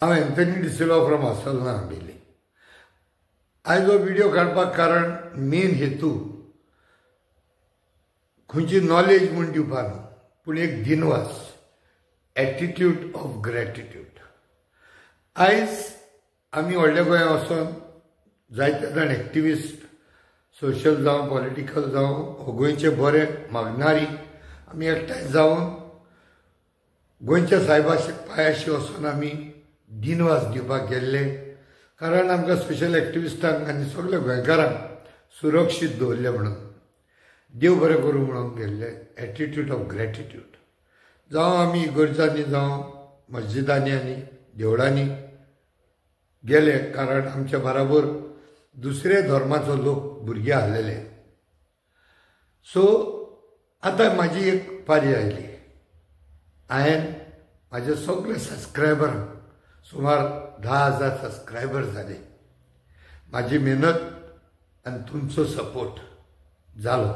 हांव Anthony de Silva from हॉस्टेलना आंबिल्ली. आयज हो व्हिडिओ काडपाक कारण मेन हेतू खंयची नॉलेज म्हूण दिवपा न्हू, पूण एक दिनवास, एटिट्यूड ऑफ ग्रॅटिट्यूड. आयज आमी व्हडल्या गोंयांत वचोन जायते जाण एक्टिविस्ट, सोशल जावं पॉलिटिकल जावं गोंयचे बरे मागणारी आमी एकठांय जावन गोंयच्या सायबाच्या पांयाशी वचून आमी दिनवास दिवपाक गेल्ले. कारण आमकां सोशल एक्टिविस्टांक आनी सगळ्या गोंयकारांक सुरक्षीत दवरले म्हणून, देव बरें करूं म्हणून गेल्ले. एटिट्यूड ऑफ ग्रॅटिट्यूड जावं आमी इगर्जांनी जावं मस्जिदांनी आनी देवळांनी गेले, कारण आमच्या बराबर दुसरे धर्माचो लोक भुरगे आसलेले. सो आतां म्हाजी एक पारी आयली. हांवें म्हाजे सगळे सबस्क्रायबरांक, सुमार 10,000 सबस्क्रायबर जाले. म्हाजी मेहनत आनी तुमचो सपोर्ट जालो.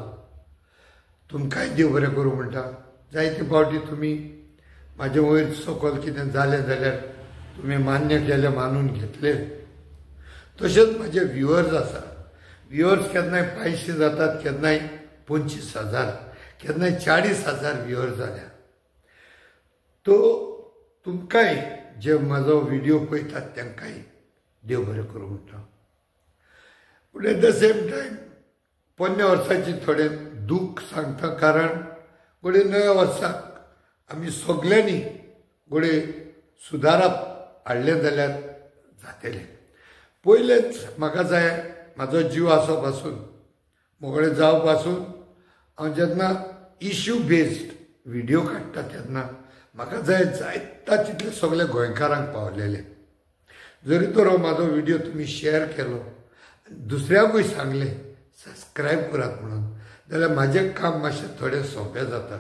तुमकांय देव बरें करूं म्हणटा. जायते फावटी तुमी म्हाजे वयर सकयल कितें जालें जाल्यार तुमी मान्य केलें, मानून घेतले. तशेंच म्हाजे व्ह्युअर्स आसा. व्ह्युअर्स केन्नाय 500 जातात, केन्नाय 25,000, केन्नाय 40,000 व्ह्युअर्स जाल्या. तो तुमकांय जे म्हाजो व्हिडिओ पळयतात तांकांय देव बरें करूं म्हणटा. पूण एट द सेम टायम पोरण्या वर्साची थोडें दूख सांगता. कारण घोडे नव्या वर्साक आमी सगल्यांनी घोडे सुदारप हाडलें जाल्यार जातलें. पयलेंच म्हाका जाय म्हाजो जीव आसो पासून, मोकळें जावं पासून हांव जेन्ना इश्यू बेस्ड व्हिडिओ काडटा तेन्ना म्हाका जाय जायता तितले सगळे गोंयकारांक पावलेले. जरी तर हो म्हाजो व्हिडिओ तुमी शेअर केलो, दुसऱ्याकूय सांगलें सबस्क्रायब करात म्हणून, जाल्यार म्हाजें काम मातशें थोडें सोंपें जाता.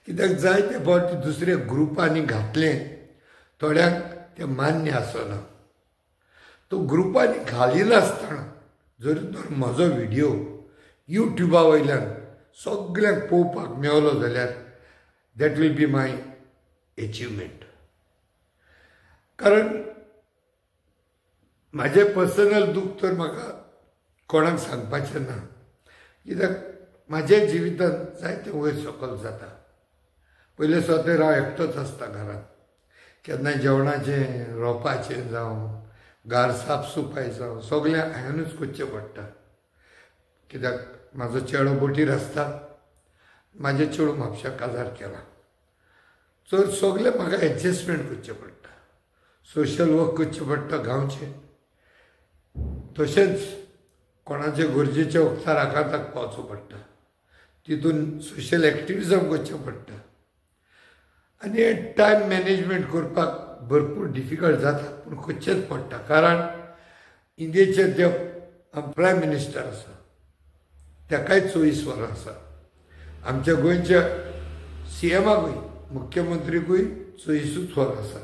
कित्याक जायते फावटी दुसऱ्या ग्रुपांनी घातलें, थोड्यांक तें मान्य आसना. तो ग्रुपांनी घालिनासतना जरी तर म्हजो व्हिडिओ युट्यूबा वयल्यान सगळ्यांक पळोवपाक मेळलो जाल्यार that will be my achievement. कारण म्हाजें पर्सनल दूख तर म्हाका कोणाक सांगपाचें ना. कित्याक म्हाज्या जिवितांत जायते वयर सकयल जाता. पयले सुद्दां हांव एकटोच आसता घरांत. केन्नाय जेवणाचें, रोवपाचें जावं घर साफसफाई जावं सगळें हांवेंनूच करचें पडटा. कित्याक म्हाजो चेडो बोटीर आसता, म्हाजे चेडूं म्हापश्या काजार केला. तर सगळें म्हाका एडजस्टमेंट करचें पडटा. सोशल वर्क करचें पडटा गांवचें, तशेंच कोणाचे गरजेच्या वखदार आकांताक पावचो पडटा. तितून सोशल एक्टिविजम करचें पडटा. आनी हे टायम मॅनेजमेंट करपाक भरपूर डिफिकल्ट जाता, पूण करचेंच पडटा. कारण इंडियेचे जे प्रायम मिनिस्टर आसा ताकाय 24 वरां आसा. आमच्या गोंयच्या CMाकूय, मुख्यमंत्रीकूय 24 वरां आसा.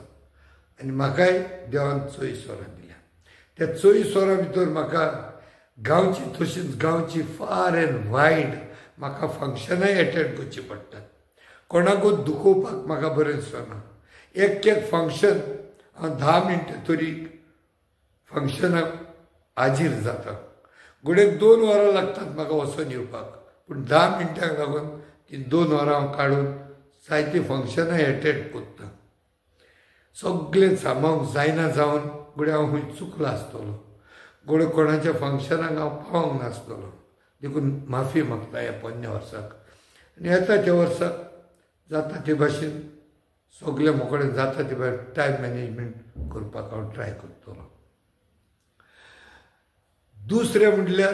आनी म्हाकाय देवान 24 वरां दिल्या. त्या 24 वरां भितर म्हाका गांवची, तशीच गांवची फार एंड वायड म्हाका फंक्शनाय एटेंड करची पडटात. कोणाकूच दुखोवपाक म्हाका बरें दिसना. एक फंक्शन हांव 10 मिनटां तरी फंक्शनाक हाजीर जाता. घोडेक 2 वरां लागतात म्हाका वचून येवपाक, पूण 10 मिनटांक लागून ती 2 वरां हांव काडून जायती फंक्शनां एटेंड करता. सगळें सांबाळूंक जायना जावन घोडे हांव खंय चुकलो आसतलो. घोडे कोणाच्या फंक्शनाक हांव पावोंक नासतलो. देखून माफी मागता ह्या पोरण्या वर्साक. आनी येता त्या वर्साक जाता ते भाशेन सगळें मोकळें जाता ते भायर टायम मॅनेजमेंट करपाक हांव ट्राय करतलो. दुसरें म्हणल्यार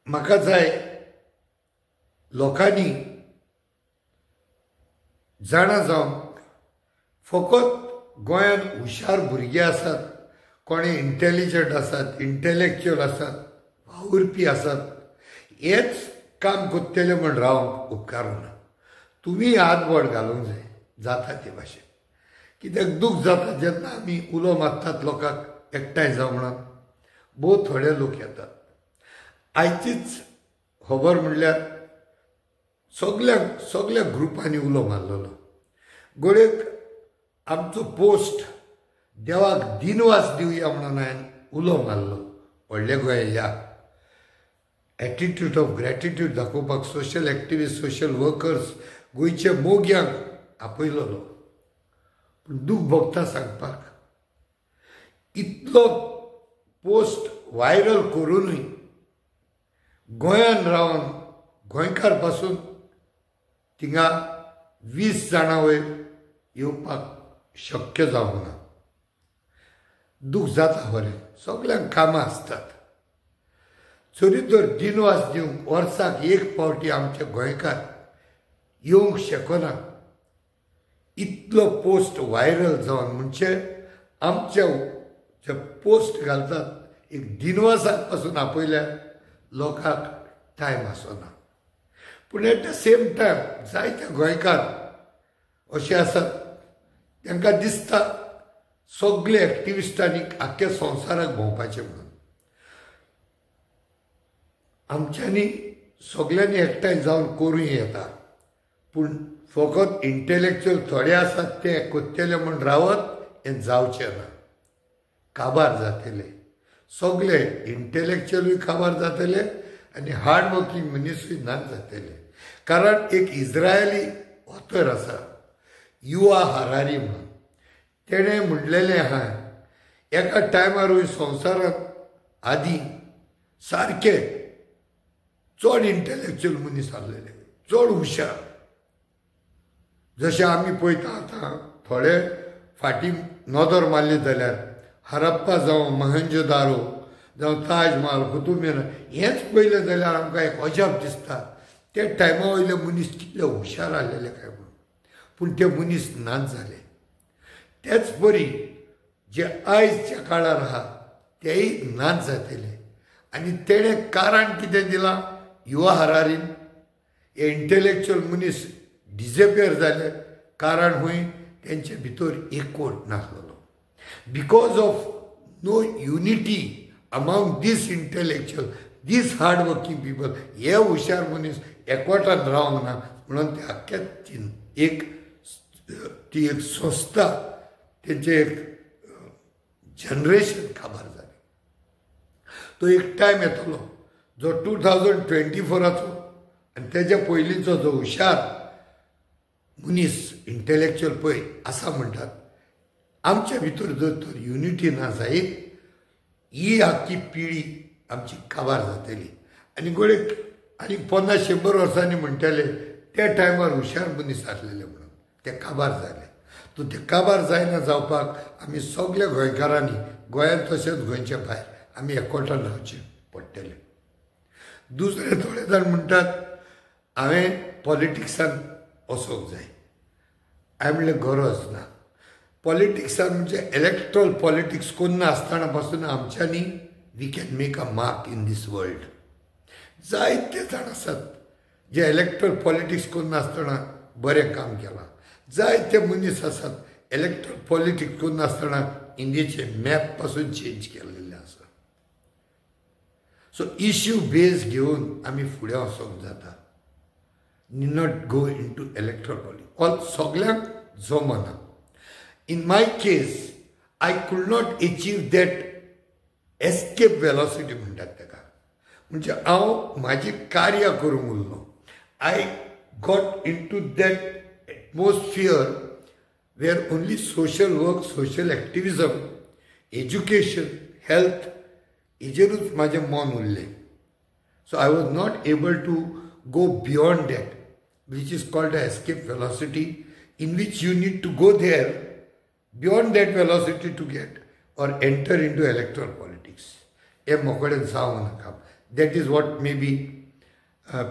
म्हाका जाय लोकांनी जाणा जावंक, फकत गोंयांत हुशार भुरगे आसात, कोणे इंटेलिजंट आसात, इंटेलेक्च्युअल आसात, वावुरपी आसात, हेच काम करतले म्हण रावंक उपकार ना. तुमी हातबोट घालूंक जाय जाता ते भाशेन. कित्याक दूख जाता जेन्ना आमी उलो मारतात लोकांक एकठांय जावं म्हणून. भोव थोडे लोक येतात. आयचीच खबर म्हणल्यार सगळ्या ग्रुपांनी उलो मारलेलो. घोडेक आमचो पोस्ट देवाक दिनवास दिवया म्हणून हांवें उलो मारलो व्हडले गोंय या एटिट्यूड ऑफ ग्रॅटिट्यूड दाखोवपाक सोशल एक्टिविस्ट सोशल वर्कर्स गोंयच्या मोग्यांक आपयलोलो. पूण दूख भोगता सांगपाक इतलो पोस्ट व्हायरल करूनय गोंयान रावन गोंयकार पासून थिंगा 20 जाणां वयर येवपाक शक्य जावंक ना. दूख जाता खरें, सगळ्यांक कामां आसतात. चोरी तर दिनवास दिवंक वर्साक एक फावटी आमचे गोंयकार येवंक शकना. इतलो पोस्ट व्हायरल जावन म्हणजे आमच्या जे पोस्ट घालतात एक दिनवासाक पासून आपयल्या लोकांक टायम आसना. पूण एट द सेम टायम जायते गोंयकार अशे आसात तांकां दिसता सगळे एक्टिविस्टांनी आख्ख्या संवसाराक भोंवपाचें म्हणून. आमच्यांनी सगळ्यांनी एकठांय जावन करूं येता, पूण फकत इंटेलेक्च्युअल थोडे आसात ते कोत्तेले म्हूण रावत हें जावचें ना. काबार जातले सगळे, इंटेलेक्च्युअलूय काबार जातले आनी हार्ड वर्किंग मनीसूय नाच जातले. कारण एक इज्रायली ऑथर आसा युवा हरारी म्हणून, तेणें म्हणलेलें आहा एका टायमारूय संवसारांत आदीं सारके चड इंटेलेक्च्युअल मनीस आसलेले, चड हुशार. जशें आमी पळयता आतां थोडे फाटीं नदर मारली जाल्यार हरप्पा जावं मोहेंजोदारो जावं ताज महाल कुतुब मिनार हेंच पळयलें जाल्यार आमकां एक अजाप दिसता ते टायमा वयले मनीस कितले हुशार आसलेले काय म्हणून. पूण ते मनीस नाच जाले. तेच परी जे आयजच्या काळार आहा तेय नाच जातले. आनी तेणें कारण कितें दिलां युवा हरारीन हे इंटेलेक्च्युअल मनीस डिसएपियर जाले. कारण खूंय तेंचे भितर एकवट नासलेलो. Because of no unity among these intellectual these hard working people हे हुशार मनीस एकवटान रावंक ना म्हणून ते आख्ख्या ती एक संस्था तेंचे एक जनरेशन काबार जालें. तो एक टायम येतलो जो 2024 आनी तेज्या पयलींचो जो हुशार मनीस इंटेलेक्च्युअल पळय आसा म्हणटात आमच्या भितर जर तर युनिटी ना जायत ही आख्खी पिळी आमची काबार जातली. आनी गोडे आनी 50-100 वर्सांनी म्हणटाले त्या टायमार हुशार मनीस आसलेले म्हणून ते काबार जाले. तो ते काबार जायना जावपाक आमी सगळ्या गोंयकारांनी गोंयांत तशेंच गोंयच्या भायर आमी एकवटान रावचें पडटलें. दुसरे थोडे जाण म्हणटात हांवें पॉलिटिक्सान वचोंक जाय. हांवें म्हणलें गरज ना. पॉलिटिक्सान म्हणजे इलेक्ट्रल पॉलिटिक्स कोन्ना आसतना पासून आमच्यांनी we can make a mark in this world. जायते जाण आसात जे इलेक्ट्रल पॉलिटिक्स कोन्ना आसतना बरें काम केलां. जायते मनीस आसात इलेक्ट्रल पॉलिटिक्स कोन्ना आसतना इंडियेचे मॅप पासून चेंज केल्लेले आसा. सो इश्यू बेज घेवन आमी फुडें वचोंक जाता. Need not go into electoral politics. सगळ्यांक जमना. In my case, I could not achieve that escape velocity म्हणटात ताका. म्हणजे हांव म्हाजी कार्य करूंक उरलो. I got into that atmosphere where only social work, social activism, education, health हेजेरूच म्हाजें मन उरलें. So I was not able to go beyond that, which is called a escape velocity, in which you need to go there beyond that velocity to get or enter into electoral politics. That is what maybe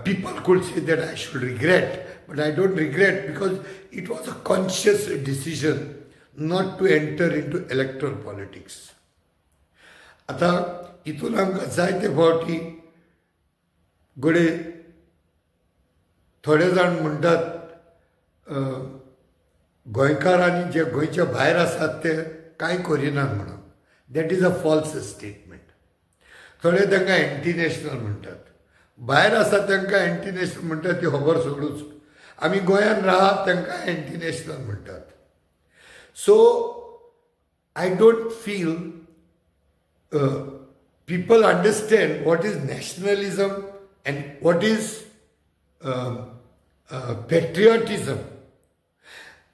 people could say that I should regret, but I don't regret because it was a conscious decision not to enter into electoral politics. आता इतून आमकां जायते फावटी गडे थोडे जाण म्हणटात गोंयकारांनी जे गोंयच्या भायर आसात ते कांय करिनात म्हणून. That is a false statement. थोडे तांकां एंटी नॅशनल म्हणटात. भायर आसात तांकां एंटी नॅशनल म्हणटात ती खबर सोडूच. आमी गोंयांत राहात तांकां एंटी नॅशनल म्हणटात. So I don't feel people understand what is nationalism and what is patriotism.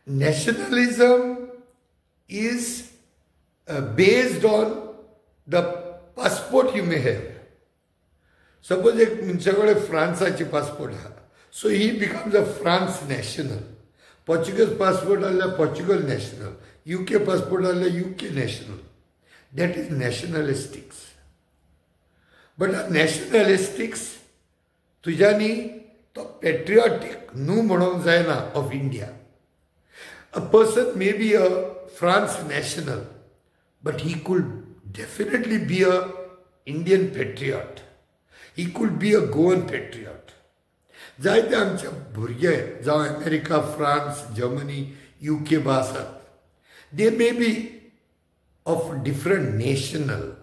Nationalism is based on the passport you may have. Suppose एक मनशाकडे फ्रांसाची पासपोर्ट हा, so he becomes a France national. Portuguese passport आल्या Portugal national. UK passport आल्या UK national. That is nationalistics. But a nationalistics तुझ्यानी तो patriotic न्हू म्हणूंक जायना of India. A person may be a France national, but he could definitely be a Indian patriot. He could be a Goan patriot. जायते आमचे भुरगे जावं America, France, Germany, UK आसात. They may be of different nationals.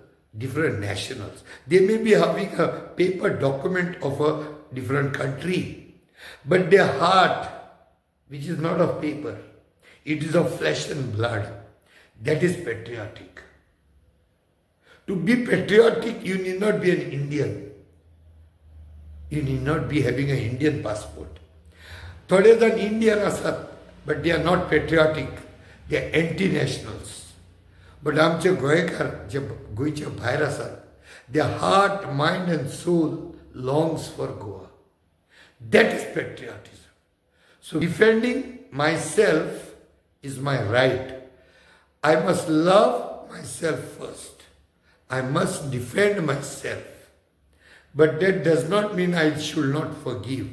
They may be having a paper document of a different country, but their heart, which is not of paper, it is of flesh and blood. That is patriotic. To be patriotic, you need not be an Indian. You need not be having an Indian passport. Thode than Indian asat, but they are not patriotic. They are anti-nationals. But आमचे गोंयकार जे गोंयचे भायर आसात, their heart, mind and soul longs for Goa. That is patriotism. So defending myself is my right. I must love myself first. I must defend myself. But that does not mean I should not forgive.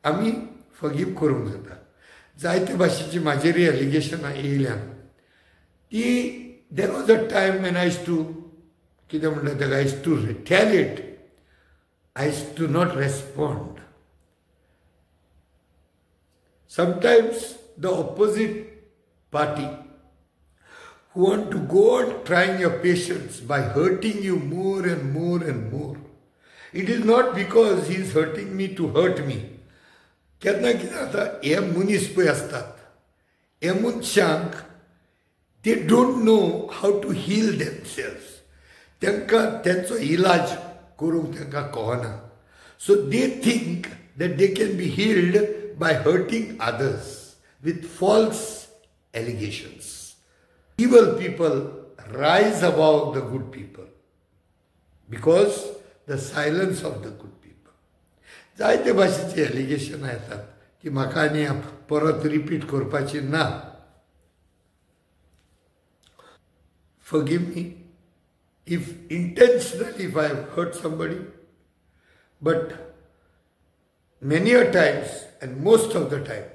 आमी forgive करूंक जाता. जायते भाशेची म्हाजेरी एलिगेशनां येयल्यान ती there was a time when I used to retaliate. I used to not respond. Sometimes the opposite party who want to go on trying your patience by hurting you more and more and more. It is not because he is hurting me to hurt me. केन्ना कितें जाता, हे मनीस पळय आसतात, हे मनशांक they don't know how to heal themselves. तांकां तेंचो इलाज करूंक तांकां कळना. So they think that they can be healed by hurting others with false allegations. Evil people rise above the good people because the silence of the good people. जायते भाशेची एलिगेशनां येतात की म्हाका आनी परत रिपीट करपाची ना. Forgive me if intentionally if I have hurt somebody, but many a times and most of the time,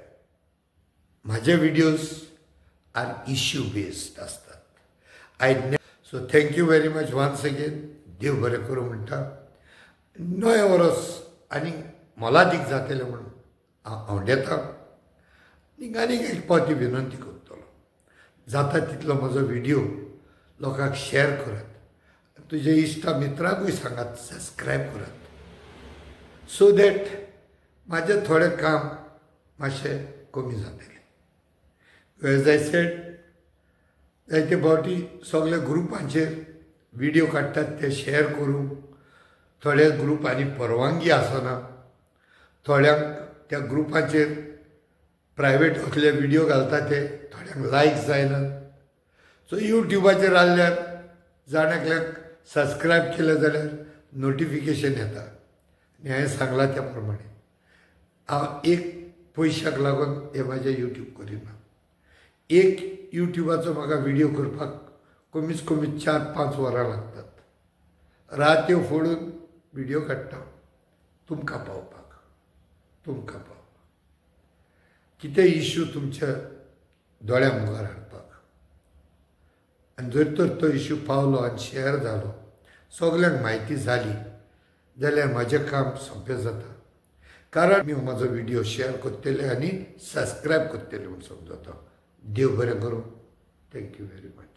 माझे videos are issue based असतात. So thank you very much once again. देव बरें करूं म्हणटा. नवे वर्स आनी मोलादीक जातलें म्हणून हांव देता. आनीक एक पावटी विनंती करतलो. जाता तितलो म्हजो व्हिडिओ लोकांक शेअर करात. तुजे इश्टा मित्रांकूय सांगात सबस्क्रायब करात. सो दॅट म्हाजें थोडें काम मातशें कमी जातलें. एज आय सेड, जायते फावटी सगळ्या ग्रुपांचेर व्हिडिओ काडटात ते शेअर करूं. थोड्या ग्रुपांनी परवानगी आसना. थोड्यांक त्या ग्रुपाचेर प्रायवेट असले व्हिडिओ घालता ते थोड्यांक लायक जायना. सो यूट्यूबाचेर आसल्यार जाणाकल्यांक सबस्क्रायब केलें जाल्यार नोटिफिकेशन येता. आनी हांवें सांगलां त्या प्रमाणे हांव एक पयशाक लागून हें म्हाजें यूट्यूब करिना. एक यूट्यूबाचो म्हाका व्हिडिओ करपाक कमीच कमी 4-5 वरां लागतात. रात्यो फोडून व्हिडिओ काडटा तुमकां पावपाक. कितें इश्यू तुमच्या दोळ्या मुखार हाडपाक. आनी जर तर तो इश्यू पावलो आनी शेअर जालो, सगल्यांक म्हायती जाली जाल्यार म्हाजें काम सोंपें जाता. कारण मी म्हाजो व्हिडिओ शेअर करतले आनी सबस्क्रायब करतले म्हूण समजता. देव बरें करूं. Thank you very much.